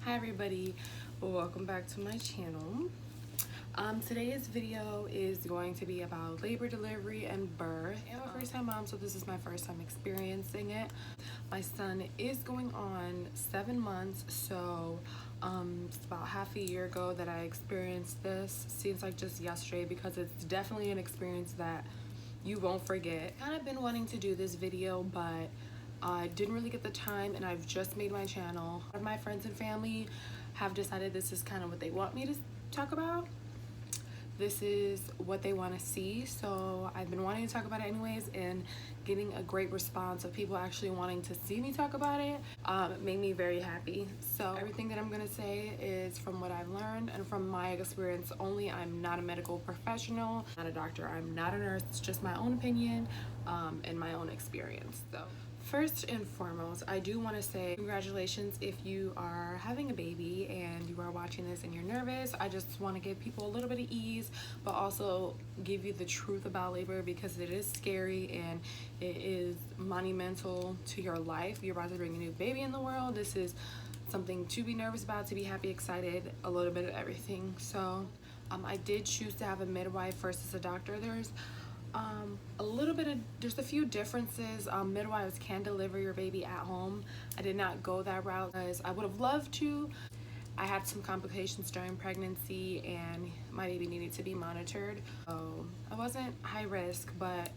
Hi everybody, welcome back to my channel. Today's video is going to be about labor, delivery, and birth. I'm a first-time mom, so this is my first time experiencing it. My son is going on 7 months, so it's about half a year ago that I experienced this. Seems like just yesterday because it's definitely an experience that you won't forget. I've kind of been wanting to do this video, but I didn't really get the time, and I've just made my channel. A lot of my friends and family have decided this is kind of what they want me to talk about. This is what they want to see, so I've been wanting to talk about it anyways, and getting a great response of people actually wanting to see me talk about it made me very happy. So everything that I'm going to say is from what I've learned and from my experience only. I'm not a medical professional, not a doctor, I'm not a nurse. It's just my own opinion and my own experience. So first and foremost, I do want to say congratulations if you are having a baby and you are watching this and you're nervous. I just want to give people a little bit of ease, but also give you the truth about labor, because it is scary and it is monumental to your life. You're about to bring a new baby in the world. This is something to be nervous about, to be happy, excited, a little bit of everything. So I did choose to have a midwife versus a doctor. There's a few differences. Midwives can deliver your baby at home. I did not go that route because I would have loved to. I had some complications during pregnancy and my baby needed to be monitored. So I wasn't high risk, but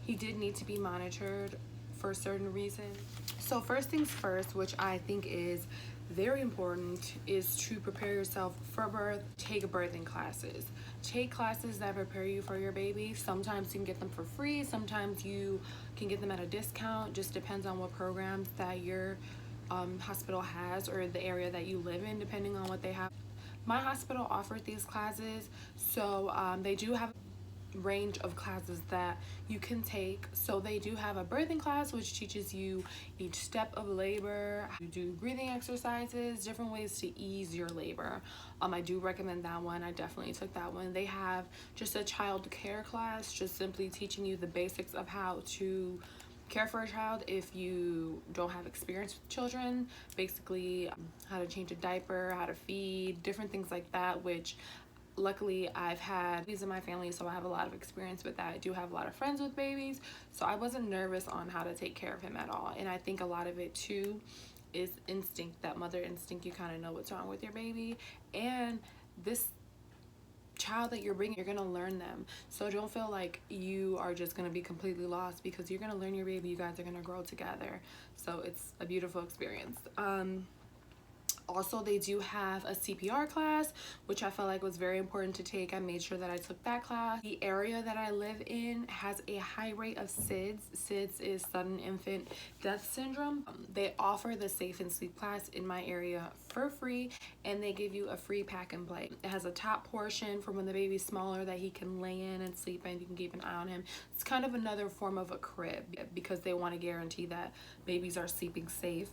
he did need to be monitored for certain reasons. So first things first, which I think is very important, is to prepare yourself for birth. Take birthing classes. Take classes that prepare you for your baby. Sometimes you can get them for free, sometimes you can get them at a discount. Just depends on what programs that your hospital has, or the area that you live in, depending on what they have. My hospital offered these classes, so they do have range of classes that you can take. So they do have a birthing class, which teaches you each step of labor. You do breathing exercises, different ways to ease your labor. I do recommend that one. I definitely took that one. They have just a child care class, just simply teaching you the basics of how to care for a child if you don't have experience with children. Basically how to change a diaper, how to feed, different things like that, which luckily I've had babies in my family, so I have a lot of experience with that. I do have a lot of friends with babies, so I wasn't nervous on how to take care of him at all. And I think a lot of it too is instinct, that mother instinct. You kind of know what's wrong with your baby, and this child that you're bringing, you're gonna learn them. So don't feel like you are just gonna be completely lost, because you're gonna learn your baby. You guys are gonna grow together, so it's a beautiful experience. Also, they do have a CPR class, which I felt like was very important to take. I made sure that I took that class. The area that I live in has a high rate of SIDS. SIDS is sudden infant death syndrome. They offer the safe and sleep class in my area for free, and they give you a free pack and play. It has a top portion for when the baby's smaller that he can lay in and sleep in. You can keep an eye on him. It's kind of another form of a crib, because they want to guarantee that babies are sleeping safe.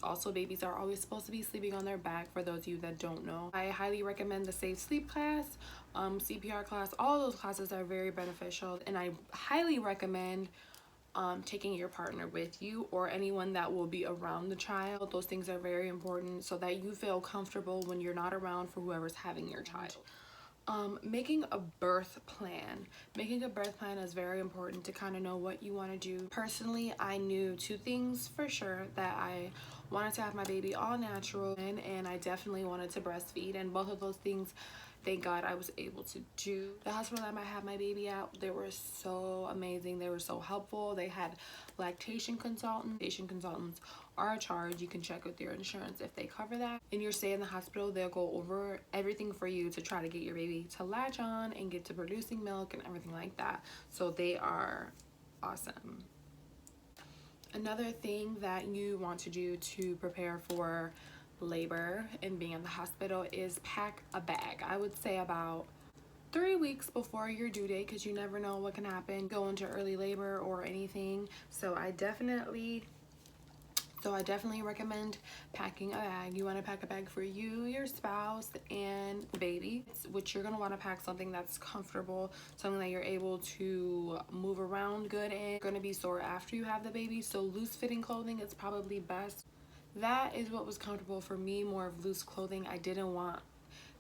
Also, babies are always supposed to be sleeping on their back, for those of you that don't know. I highly recommend the safe sleep class, CPR class. All those classes are very beneficial, and I highly recommend taking your partner with you, or anyone that will be around the child. Those things are very important, so that you feel comfortable when you're not around for whoever's having your child. Making a birth plan. Making a birth plan is very important to kind of know what you want to do. Personally, I knew 2 things for sure: that I wanted to have my baby all natural, and I definitely wanted to breastfeed, and both of those things, thank God, I was able to do. The hospital that I had my baby at, they were so amazing. They were so helpful. They had lactation consultants. Lactation consultants are a charge. You can check with your insurance if they cover that. In your stay in the hospital, they'll go over everything for you to try to get your baby to latch on and get to producing milk and everything like that. So they are awesome. Another thing that you want to do to prepare for labor and being in the hospital is pack a bag. I would say about 3 weeks before your due date, because you never know what can happen, go into early labor or anything. So I definitely recommend packing a bag. You want to pack a bag for you, your spouse, and baby, which you're going to want to pack something that's comfortable, something that you're able to move around good in. You're going to be sore after you have the baby, so loose fitting clothing is probably best. that is what was comfortable for me, more of loose clothing. I didn't want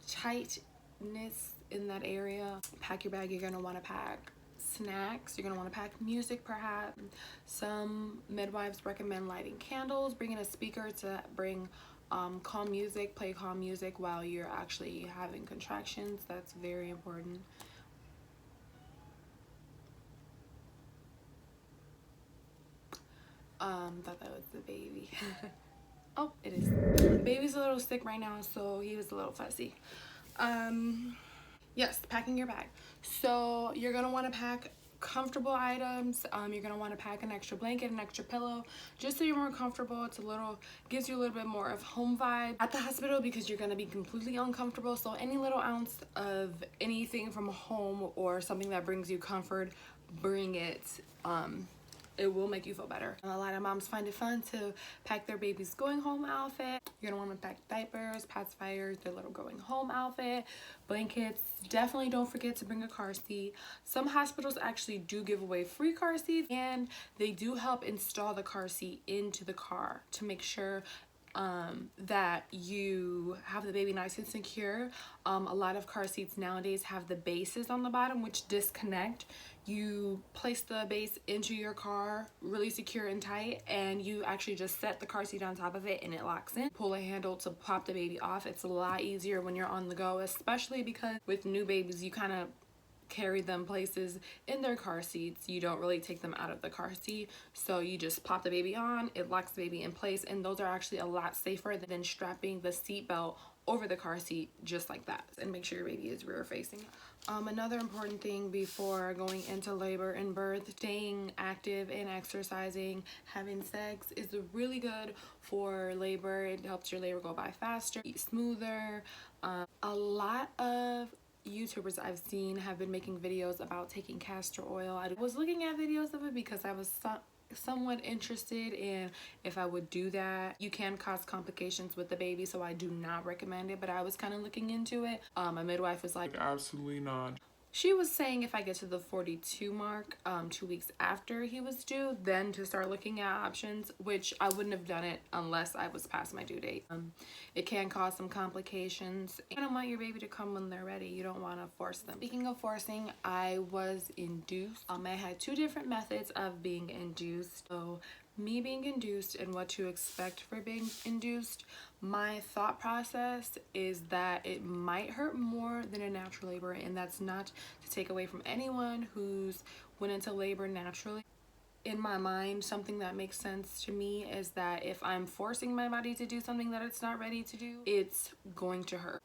tightness in that area. Pack your bag. You're gonna want to pack snacks. You're gonna want to pack music, perhaps. Some midwives recommend lighting candles, bringing a speaker to bring calm music, play calm music while you're actually having contractions. That's very important. Thought that was the baby. Oh, it is. Baby's a little sick right now, so he was a little fussy. Yes, packing your bag. So you're gonna want to pack comfortable items. You're gonna want to pack an extra blanket, an extra pillow, just so you're more comfortable. It's gives you a little bit more of home vibe at the hospital, because you're gonna be completely uncomfortable. So any little ounce of anything from home or something that brings you comfort, bring it. It will make you feel better. A lot of moms find it fun to pack their baby's going home outfit. You're gonna want to pack diapers, pacifiers, their little going home outfit, blankets. Definitely don't forget to bring a car seat. Some hospitals actually do give away free car seats, and they do help install the car seat into the car to make sure that you have the baby nice and secure. A lot of car seats nowadays have the bases on the bottom which disconnect. You place the base into your car really secure and tight, and you actually just set the car seat on top of it and it locks in. Pull a handle to pop the baby off. It's a lot easier when you're on the go, especially because with new babies you kind of carry them places in their car seats. You don't really take them out of the car seat, so you just pop the baby on, it locks the baby in place, and those are actually a lot safer than strapping the seat belt over the car seat just like that. And make sure your baby is rear facing. Another important thing before going into labor and birth, staying active and exercising, having sex is really good for labor. It helps your labor go by faster, smoother. A lot of YouTubers I've seen have been making videos about taking castor oil. I was looking at videos of it because I was somewhat interested in if I would do that. You can cause complications with the baby, so I do not recommend it, but I was kind of looking into it. My midwife was like, absolutely not. She was saying if I get to the 42 mark, 2 weeks after he was due, then to start looking at options, which I wouldn't have done it unless I was past my due date. It can cause some complications. You don't want your baby to come when they're ready. You don't want to force them. Speaking of forcing, I was induced. I had 2 different methods of being induced. So me being induced and what to expect for being induced. My thought process is that it might hurt more than a natural labor, and that's not to take away from anyone who's went into labor naturally. In my mind, something that makes sense to me is that if I'm forcing my body to do something that it's not ready to do, it's going to hurt,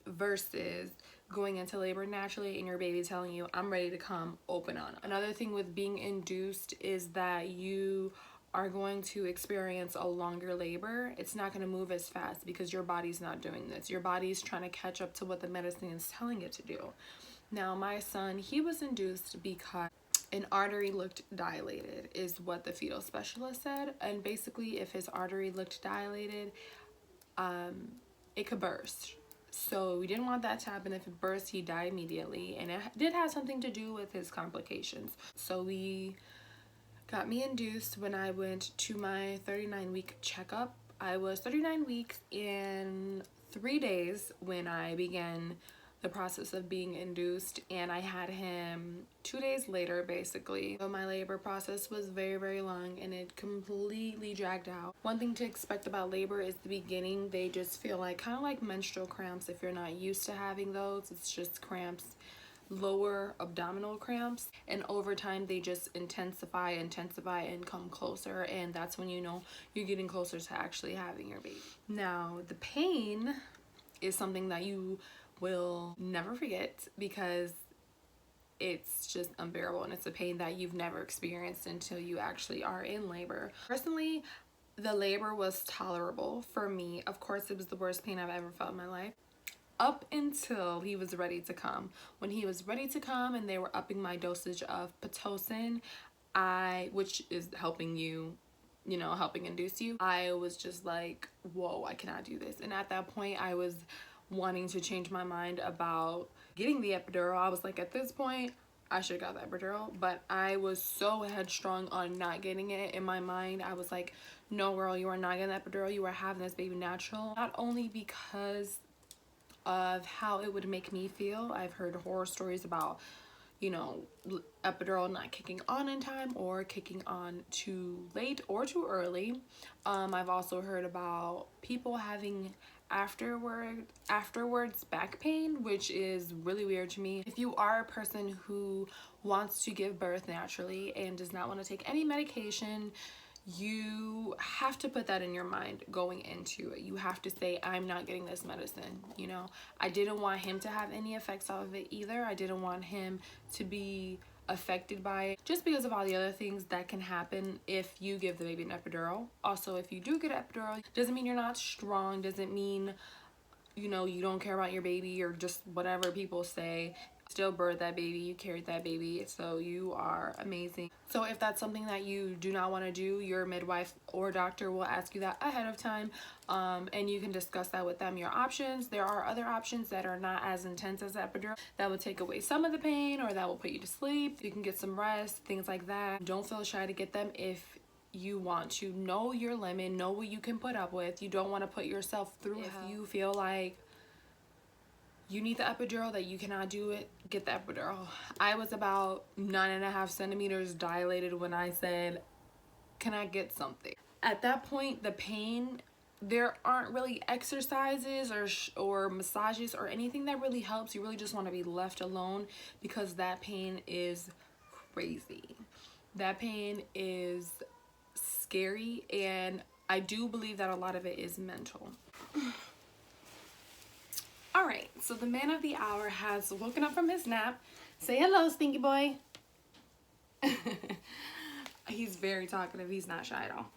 versus going into labor naturally and your baby telling you, I'm ready to come, open on. Another thing with being induced is that you are going to experience a longer labor. It's not going to move as fast because your body's not doing this. Your body's trying to catch up to what the medicine is telling it to do. Now, my son, he was induced because an artery looked dilated, is what the fetal specialist said. And basically, if his artery looked dilated, it could burst. So we didn't want that to happen. If it burst, he died immediately. And it did have something to do with his complications. So we got me induced when I went to my 39-week checkup. I was 39 weeks in 3 days when I began the process of being induced, and I had him 2 days later, basically. So my labor process was very, very long, and it completely dragged out. One thing to expect about labor is the beginning. They just feel like kind of like menstrual cramps. If you're not used to having those, it's just cramps, lower abdominal cramps, and over time they just intensify and come closer, and that's when you know you're getting closer to actually having your baby. Now, the pain is something that you will never forget because it's just unbearable, and it's a pain that you've never experienced until you actually are in labor. Personally, the labor was tolerable for me. Of course, it was the worst pain I've ever felt in my life, up until he was ready to come. When he was ready to come and they were upping my dosage of Pitocin, which is helping you, helping induce you, I was just like, whoa, I cannot do this. And at that point, I was wanting to change my mind about getting the epidural. I was like, at this point, I should have got the epidural, but I was so headstrong on not getting it. In my mind, I was like, no girl, you are not getting that epidural, you are having this baby natural. Not only because of how it would make me feel. I've heard horror stories about, you know, epidural not kicking on in time or kicking on too late or too early. I've also heard about people having afterwards back pain, which is really weird to me. If you are a person who wants to give birth naturally and does not want to take any medication, you have to put that in your mind going into it. You have to say, I'm not getting this medicine. You know, I didn't want him to have any effects of it either. I didn't want him to be affected by it, just because of all the other things that can happen if you give the baby an epidural. Also, if you do get an epidural, doesn't mean you're not strong, doesn't mean, you know, you don't care about your baby or just whatever people say. Still birthed that baby, you carried that baby, so you are amazing. So if that's something that you do not want to do, your midwife or doctor will ask you that ahead of time, and you can discuss that with them, your options. There are other options that are not as intense as epidural that will take away some of the pain or that will put you to sleep. You can get some rest, things like that. Don't feel shy to get them if you want to. Know your limit, know what you can put up with. You don't want to put yourself through hell. If you feel like you need the epidural, that you cannot do it, get the epidural. I was about 9.5 centimeters dilated when I said, can I get something? At that point, the pain, there aren't really exercises or massages or anything that really helps. You really just want to be left alone because that pain is crazy. That pain is scary, and I do believe that a lot of it is mental. All right, so the man of the hour has woken up from his nap. Say hello, stinky boy. He's very talkative. He's not shy at all.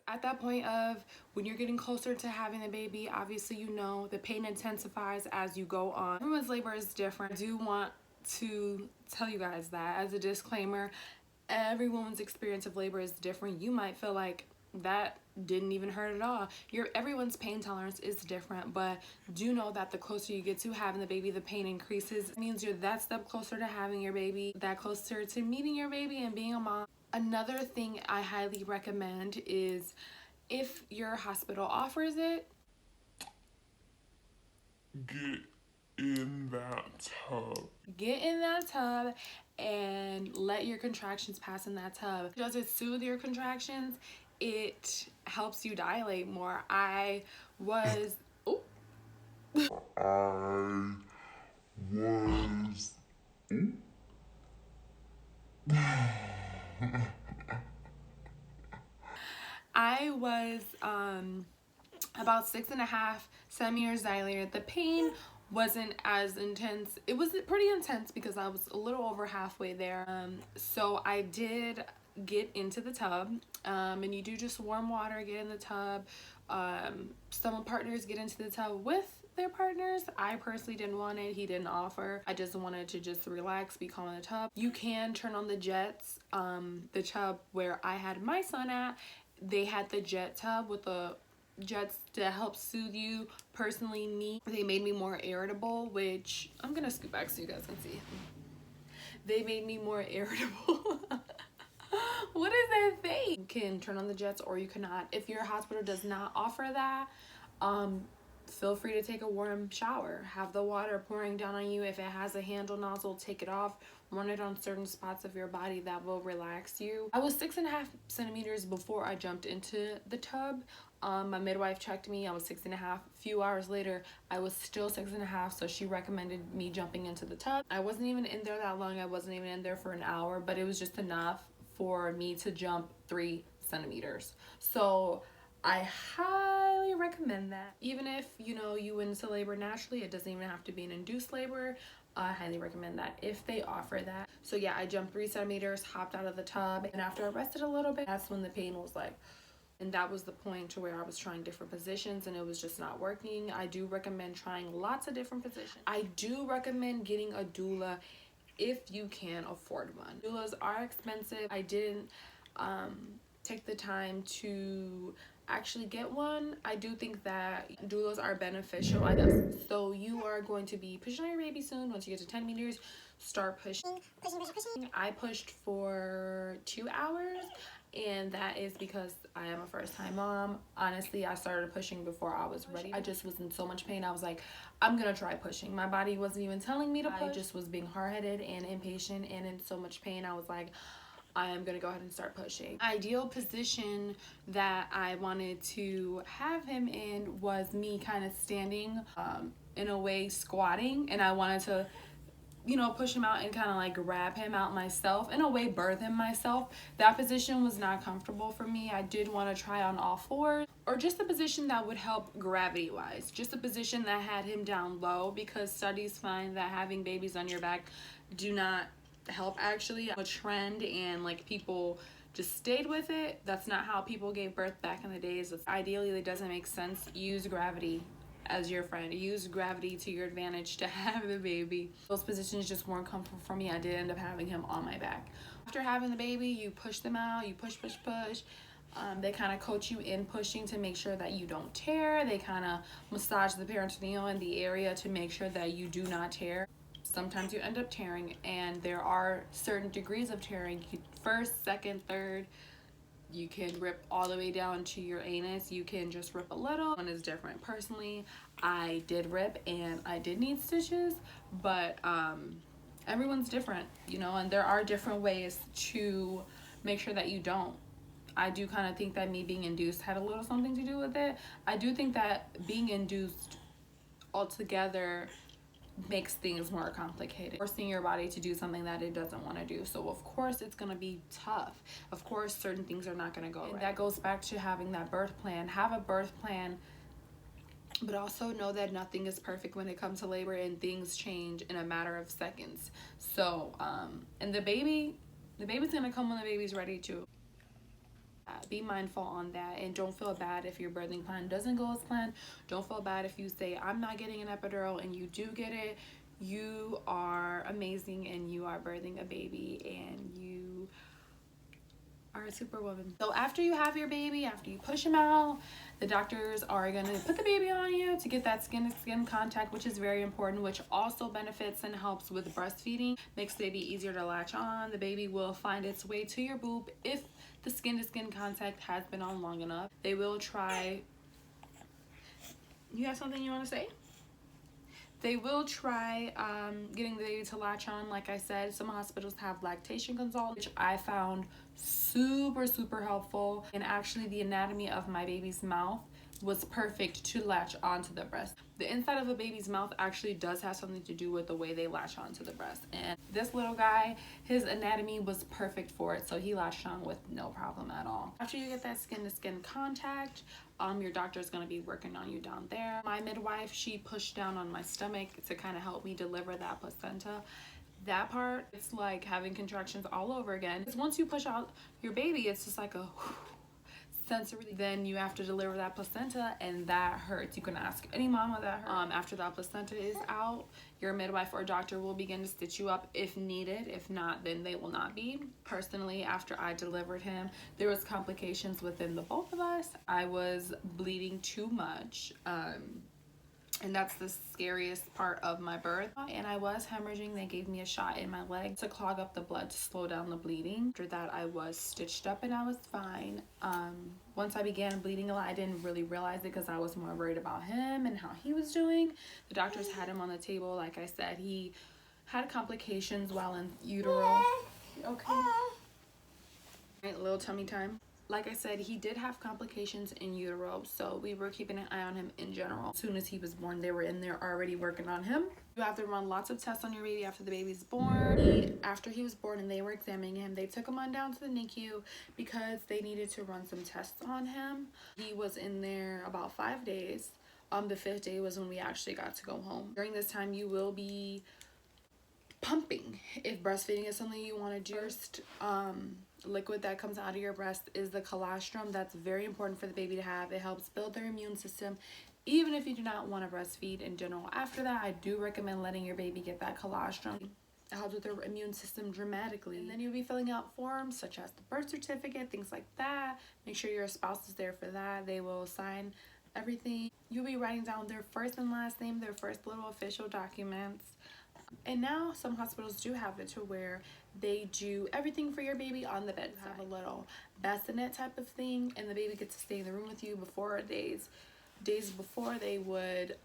At that point of when you're getting closer to having the baby, obviously, you know, the pain intensifies as you go on. Everyone's labor is different. I do want to tell you guys that as a disclaimer, every woman's experience of labor is different. You might feel like that didn't even hurt at all. Everyone's pain tolerance is different, but do know that the closer you get to having the baby, the pain increases. It means you're that step closer to having your baby, that closer to meeting your baby and being a mom. Another thing I highly recommend is, if your hospital offers it, get in that tub. Get in that tub and let your contractions pass in that tub. Does it soothe your contractions? It helps you dilate more. I was I was about 6.5 centimeters dilated. The pain wasn't as intense. It was pretty intense because I was a little over halfway there. So I did get into the tub, and you do just warm water, get in the tub. Some partners get into the tub with their partners. I personally didn't want it. He didn't offer. I just wanted to just relax, be calm in the tub. You can turn on the jets. The tub where I had my son at, they had the jet tub with the jets to help soothe you. Personally, they made me more irritable, which I'm gonna scoot back so you guys can see. They made me more irritable. What is that thing? You can turn on the jets or you cannot. If your hospital does not offer that, feel free to take a warm shower. Have the water pouring down on you. If it has a handle nozzle, take it off. Run it on certain spots of your body that will relax you. I was 6.5 centimeters before I jumped into the tub. My midwife checked me. I was 6.5. A few hours later, I was still 6.5, so she recommended me jumping into the tub. I wasn't even in there that long. I wasn't even in there for an hour, but it was just enough for me to jump 3 centimeters. So I highly recommend that. Even if, you know, you went into labor naturally, it doesn't even have to be an induced labor. I highly recommend that if they offer that. So yeah, I jumped 3 centimeters, hopped out of the tub, and after I rested a little bit, that's when the pain was like, and that was the point to where I was trying different positions and it was just not working. I do recommend trying lots of different positions. I do recommend getting a doula if you can afford one. Doulas are expensive. I didn't take the time to actually get one. I do think that doulas are beneficial, I guess. So you are going to be pushing on your baby soon. Once you get to 10 meters, start pushing. I pushed for 2 hours, and that is because I am a first-time mom. Honestly, I started pushing before I was ready. I just was in so much pain. I was like, I'm gonna try pushing. My body wasn't even telling me to push. I just was being hard-headed and impatient and in so much pain. I was like, I am gonna go ahead and start pushing. Ideal position that I wanted to have him in was me kind of standing, in a way squatting, and I wanted to, you know, push him out and kind of like grab him out myself, in a way birth him myself. That position was not comfortable for me. I did want to try on all fours, or just a position that would help gravity wise, just a position that had him down low, because studies find that having babies on your back do not help. Actually, a trend, and like people just stayed with it. That's not how people gave birth back in the days. Ideally, it doesn't make sense. Use gravity as your friend. Use gravity to your advantage to have the baby. Those positions just weren't comfortable for me. I did end up having him on my back. After having the baby, you push them out, you push. They kind of coach you in pushing to make sure that you don't tear. They kind of massage the peritoneum in the area to make sure that you do not tear. Sometimes you end up tearing, and there are certain degrees of tearing. First, second, third. You can rip all the way down to your anus. You can just rip a little. One is different. Personally, I did rip and I did need stitches, but everyone's different, you know, and there are different ways to make sure that you don't. I do kind of think that me being induced had a little something to do with it. I do think that being induced altogether makes things more complicated, forcing your body to do something that it doesn't want to do. So of course it's going to be tough. Of course certain things are not going to go right. That goes back to having that birth plan. Have a birth plan, but also know that nothing is perfect when it comes to labor, and things change in a matter of seconds. So and the baby's going to come when the baby's ready to. Be mindful on that, and don't feel bad if your birthing plan doesn't go as planned. Don't feel bad if you say I'm not getting an epidural and you do get it. You are amazing, and you are birthing a baby, and you are a superwoman. So after you have your baby, after you push him out, the doctors are going to put the baby on you to get that skin-to-skin contact, which is very important, which also benefits and helps with breastfeeding. Makes the baby easier to latch on. The baby will find its way to your boob if the skin-to-skin contact has been on long enough. They will try. You have something you want to say? They will try getting the baby to latch on. Like I said, some hospitals have lactation consultants, which I found super helpful. And actually the anatomy of my baby's mouth was perfect to latch onto the breast. The inside of a baby's mouth actually does have something to do with the way they latch onto the breast. And this little guy, his anatomy was perfect for it, so he latched on with no problem at all. After you get that skin-to-skin contact, your doctor is going to be working on you down there. My midwife, she pushed down on my stomach to kind of help me deliver that placenta. That part, it's like having contractions all over again. Because once you push out your baby, it's just like a sensory. Then you have to deliver that placenta, and that hurts. You can ask any mama that hurts. After that placenta is out, your midwife or doctor will begin to stitch you up if needed. If not, then they will not be. Personally, after I delivered him, there was complications within the both of us. I was bleeding too much. And that's the scariest part of my birth. And I was hemorrhaging. They gave me a shot in my leg to clog up the blood to slow down the bleeding. After that, I was stitched up and I was fine. Once I began bleeding a lot, I didn't really realize it because I was more worried about him and how he was doing. The doctors had him on the table. Like I said, he had complications while in utero. Okay. Right, little tummy time. Like I said, he did have complications in utero, so we were keeping an eye on him in general. As soon as he was born, they were in there already working on him. You have to run lots of tests on your baby after the baby's born. After he was born and they were examining him, they took him on down to the NICU because they needed to run some tests on him. He was in there about 5 days. The 5th day was when we actually got to go home. During this time, you will be pumping if breastfeeding is something you want to do. First, liquid that comes out of your breast is the colostrum. That's very important for the baby to have. It helps build their immune system, even if you do not want to breastfeed in general. After that, I do recommend letting your baby get that colostrum. It helps with their immune system dramatically. And then you'll be filling out forms such as the birth certificate, things like that. Make sure your spouse is there for that. They will sign everything. You'll be writing down their first and last name, their first little official documents. And now some hospitals do have it to where they do everything for your baby on the bedside. Have a little bassinet type of thing, and the baby gets to stay in the room with you before days before they would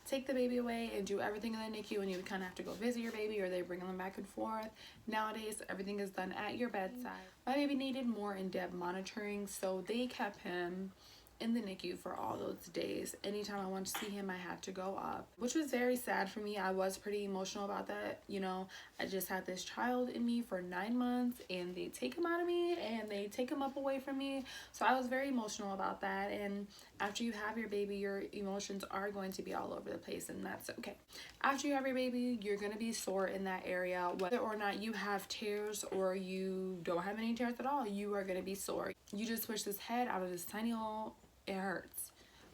take the baby away and do everything in the NICU, and you would kind of have to go visit your baby, or they bring them back and forth. Nowadays, everything is done at your bedside. My baby needed more in-depth monitoring, so they kept him in the NICU for all those days. Anytime I wanted to see him, I had to go up, which was very sad for me. I was pretty emotional about that. You know, I just had this child in me for 9 months, and they take him out of me and they take him up away from me. So I was very emotional about that. And after you have your baby, your emotions are going to be all over the place, and that's okay. After you have your baby, you're going to be sore in that area. Whether or not you have tears or you don't have any tears at all, you are going to be sore. You just push this head out of this tiny hole. It hurts.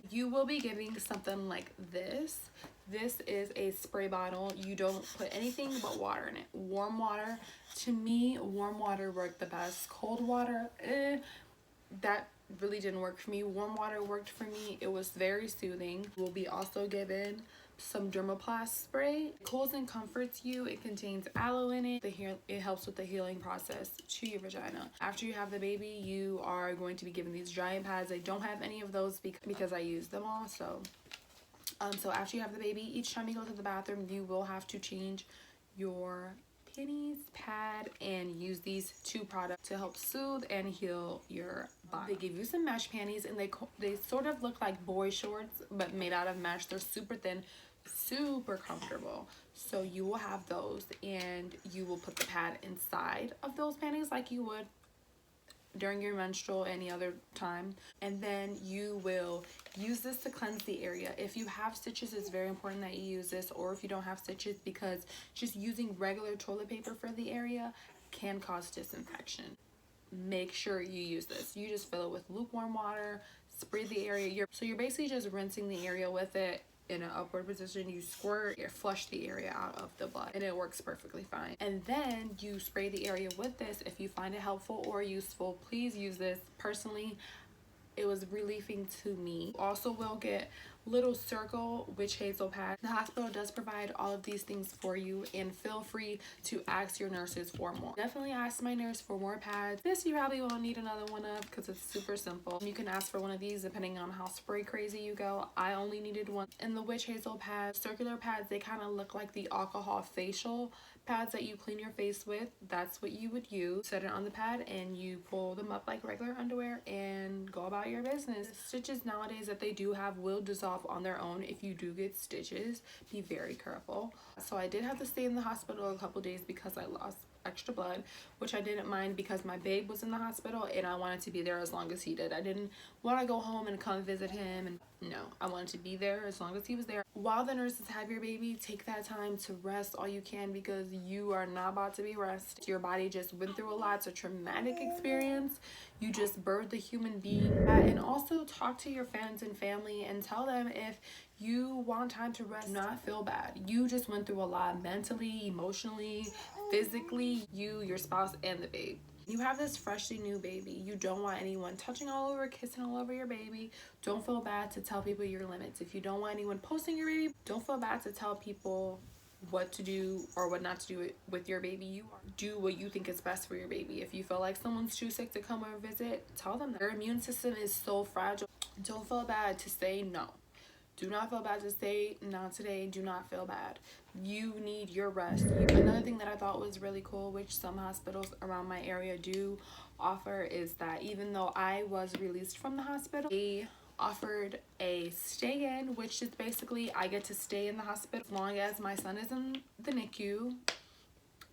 You will be giving something like this. This is a spray bottle. You don't put anything but water in it. Warm water. To me, warm water worked the best. Cold water, that really didn't work for me. Warm water worked for me. It was very soothing. We'll be also given some dermoplast spray. It cools and comforts you. It contains aloe in it. It helps with the healing process to your vagina. After you have the baby, you are going to be given these giant pads. I don't have any of those because I use them all. So after you have the baby, each time you go to the bathroom, you will have to change your panties, pad, and use these 2 products to help soothe and heal your body. They give you some mesh panties, and they sort of look like boy shorts but made out of mesh. They're super thin, super comfortable. So you will have those, and you will put the pad inside of those panties like you would during your menstrual any other time, and then you will use this to cleanse the area. If you have stitches, it's very important that you use this, or if you don't have stitches, because just using regular toilet paper for the area can cause disinfection. Make sure you use this. You just fill it with lukewarm water, spray the area. So you're basically just rinsing the area with it in an upward position. You squirt, you flush the area out of the blood, and it works perfectly fine. And then you spray the area with this. If you find it helpful or useful, please use this. Personally, it was relieving to me. Also will get little circle witch hazel pads. The hospital does provide all of these things for you, and feel free to ask your nurses for more. Definitely ask my nurse for more pads. This you probably won't need another one of because it's super simple. You can ask for one of these depending on how spray crazy you go. I only needed one. And the witch hazel pads, circular pads, they kind of look like the alcohol facial pads that you clean your face with. That's what you would use. Set it on the pad and you pull them up like regular underwear and go about your business. The stitches nowadays that they do have will dissolve on their own. If you do get stitches, be very careful. So I did have to stay in the hospital a couple days because I lost extra blood, which I didn't mind because my babe was in the hospital and I wanted to be there as long as he did. I didn't want to go home and come visit him, and no, I wanted to be there as long as he was there. While the nurses have your baby, take that time to rest all you can, because you are not about to be rested. Your body just went through a lot. It's a traumatic experience. You just birthed a human being. And also talk to your friends and family and tell them if you want time to rest. Do not feel bad. You just went through a lot mentally, emotionally, physically, you, your spouse, and the babe. You have this freshly new baby. You don't want anyone touching all over, kissing all over your baby. Don't feel bad to tell people your limits. If you don't want anyone posting your baby, don't feel bad to tell people what to do or what not to do with your baby. You do what you think is best for your baby. If you feel like someone's too sick to come or visit, tell them that. Your immune system is so fragile. Don't feel bad to say no. Do not feel bad to say not today. Do not feel bad. You need your rest. Another thing that I thought was really cool, which some hospitals around my area do offer, is that even though I was released from the hospital, they offered a stay-in, which is basically I get to stay in the hospital as long as my son is in the NICU.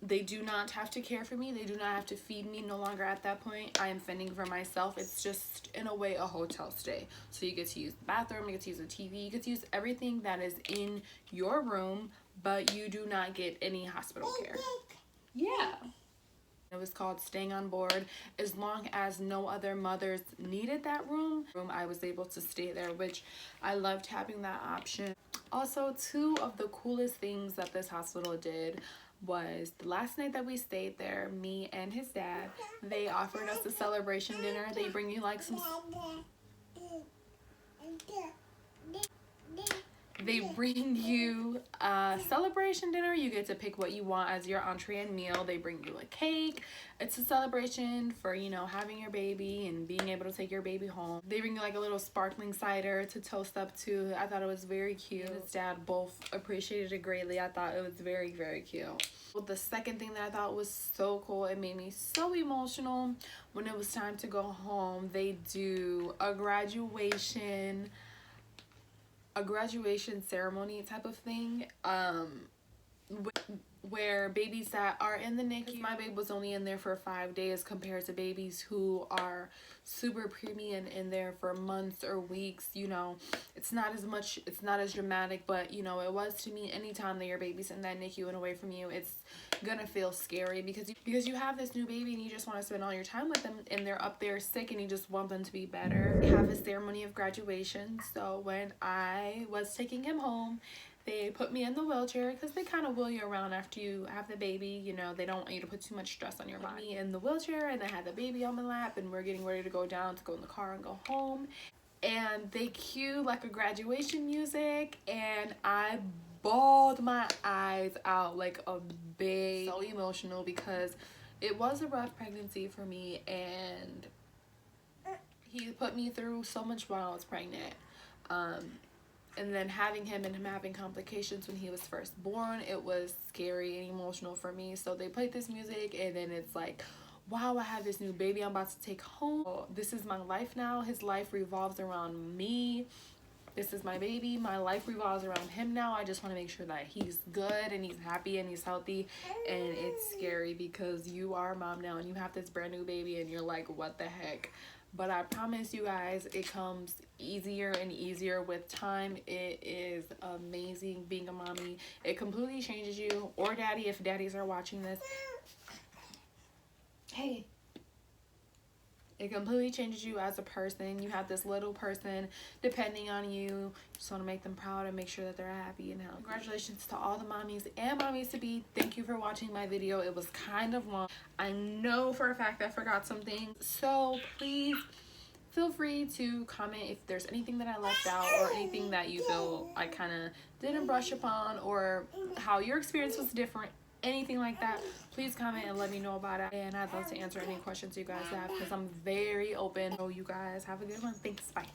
They do not have to care for me. They do not have to feed me. No longer at that point. I am fending for myself. It's just, in a way, a hotel stay. So you get to use the bathroom, you get to use the TV, you get to use everything that is in your room, but you do not get any hospital care. Yeah. It was called Staying on Board. As long as no other mothers needed that room, I was able to stay there, which I loved having that option. Also, 2 of the coolest things that this hospital did was the last night that we stayed there, me and his dad, they offered us a celebration dinner. They bring you like some... They bring you a celebration dinner. You get to pick what you want as your entree and meal. They bring you a cake. It's a celebration for, you know, having your baby and being able to take your baby home. They bring you like a little sparkling cider to toast up to. I thought it was very cute. His dad both appreciated it greatly. I thought it was very, very cute. Well, the second thing that I thought was so cool, it made me so emotional, when it was time to go home, they do a graduation ceremony type of thing, where babies that are in the NICU, my baby was only in there for 5 days compared to babies who are super preemie and in there for months or weeks. You know, it's not as much, it's not as dramatic, but you know, it was to me. Anytime that your baby's in that NICU and away from you, it's gonna feel scary because you have this new baby and you just want to spend all your time with them, and they're up there sick and you just want them to be better. We have a ceremony of graduation, so when I was taking him home, they put me in the wheelchair because they kind of wheel you around after you have the baby. You know, they don't want you to put too much stress on your body. Me in the wheelchair, and I had the baby on my lap, and we're getting ready to go down to go in the car and go home. And they cue like a graduation music, and I bawled my eyes out like a baby. So emotional because it was a rough pregnancy for me, and he put me through so much while I was pregnant. And then having him and him having complications when he was first born, it was scary and emotional for me. So they played this music, and then it's like, wow, I have this new baby I'm about to take home. This is my life now. His life revolves around me. This is my baby. My life revolves around him now. I just want to make sure that he's good and he's happy and he's healthy. And it's scary because you are a mom now and you have this brand new baby and you're like, what the heck? But I promise you guys, it comes easier and easier with time. It is amazing being a mommy. It completely changes you, or daddy, if daddies are watching this. Hey. It completely changes you as a person. You have this little person depending on you. You just want to make them proud and make sure that they're happy and healthy. Congratulations to all the mommies and mommies-to-be. Thank you for watching my video. It was kind of long. I know for a fact I forgot something. So please feel free to comment if there's anything that I left out or anything that you feel I kind of didn't brush upon, or how your experience was different. Anything like that, please comment and let me know about it, and I'd love to answer any questions you guys have because I'm very open. So you guys have a good one. Thanks. Bye.